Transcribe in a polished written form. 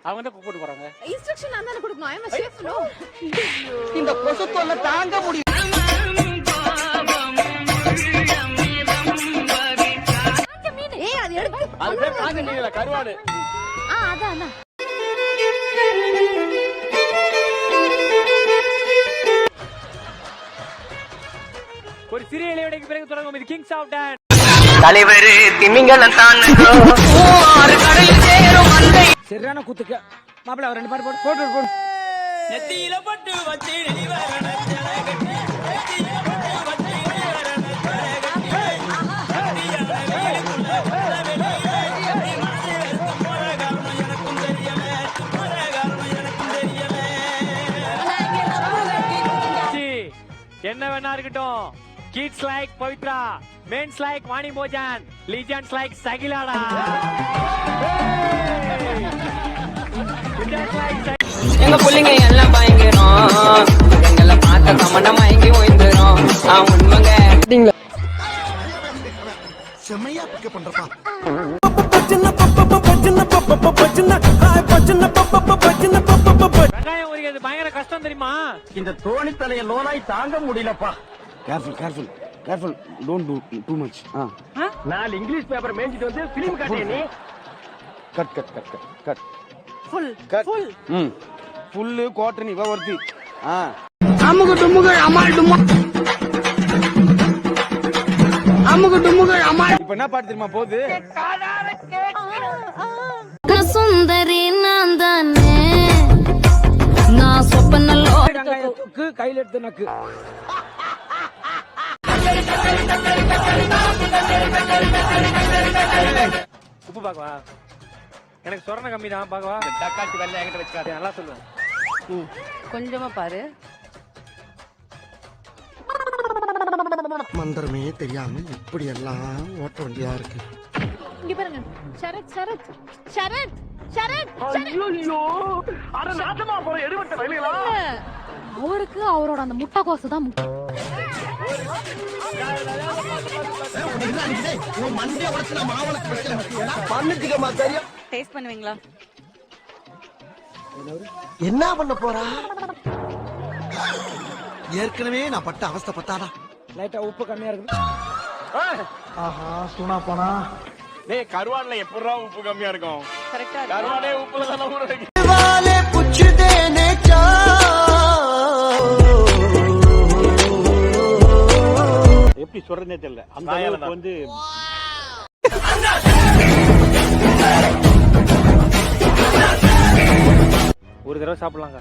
அவங்க தான் கூப்பிட்டு போறாங்க. இன்ஸ்ட்ரக்ஷன் நான் தான் கொடுக்கணும். ஐ அம் a chef நோ. இந்த கொசு தொல்லை தாங்க முடியும். ஏய் அது எடுத்து. அது பேர் காஞ்ச மீன் இல்ல, கருவாடு. அதான். ஒரு சிறிய இடைவேளைக்கு பிறகு தொடங்கும் இது கிங்ஸ் ஆஃப் டான்ஸ். தலைவர் திமிங்கலம் தான் கடலில் சேரும் அந்த சரியான குத்துக்க மாப்பிள்ள ரெண்டு பாட்டு போட்டு நெத்தியில பட்டு வச்சி என்ன வேணா இருக்கட்டும். Kids like Pavitra, men's like Vani Mojan, legends like Sagilada. எங்க புள்ளிங்க எல்லாம் பயங்கரம், எங்களை பார்த்த கமண்ட மயங்கி ஓய்ந்துரும். உண்மைங்க செம்மையா பிக்க பண்றப்பா. வெங்காயம் உரிக்கிறது பயங்கர கஷ்டம் தெரியுமா? இந்த தோணி தலைய லோனாய் தாங்க முடியலப்பா. Careful don't to too much. நாலு இங்கிலீஷ் பேப்பர் மேஞ்சிட்டு வந்து பிலிம் காட்டிய நீ. கட் ஃபுல் குவார்டர் இவ வர்த்தி. அமுகு டுமுகள் அமால் டுமா. அமுகு டுமுகள் அமால். இப்போ என்ன பாட்டு தெரியுமா போகுது? சுந்தரி நான் தானே, நான் சொப்பனல்லோ தூக்கு கையில எடுத்து நக்கு. உப்பு பாக்கவா? எனக்கு சொரண கம்மி தான். பாக்கவா? தக்காளி வெள்ளை என்கிட்ட வச்சுக்காது. நல்லா சொல்லுவேன். கொஞ்சமா பாரு. மந்திரமே தெரியாம இப்படி எல்லாம் ஓட்ட வேண்டியதா இருக்கு. இங்க பாருங்க. ஷரத். ஐயோ அட நாட்டமா போற எடுவட்ட வயலுகளா. அவருக்கு அவரோட அந்த முட்டைக்கோசு தான் முக்கியம். டேஸ்ட் பண்ணுவீங்களா? என்ன பண்ண போறா? ஏற்கனவே நான் பட்ட அவஸ்தை பத்தாடா. லைட்டா உப்பு கம்மியா இருக்கு. ஆஹா சூனா போனா. டேய் கருவாடுல எப்பறா உப்பு கம்மியா இருக்கும்? கரெக்ட்டா கருவாடே உப்புல தான ஊற வைக்கும். எப்படி சொல்றதே தெரியல. அந்த அளவுக்கு வந்து ஒரு தடவை சாப்பிடலாங்க.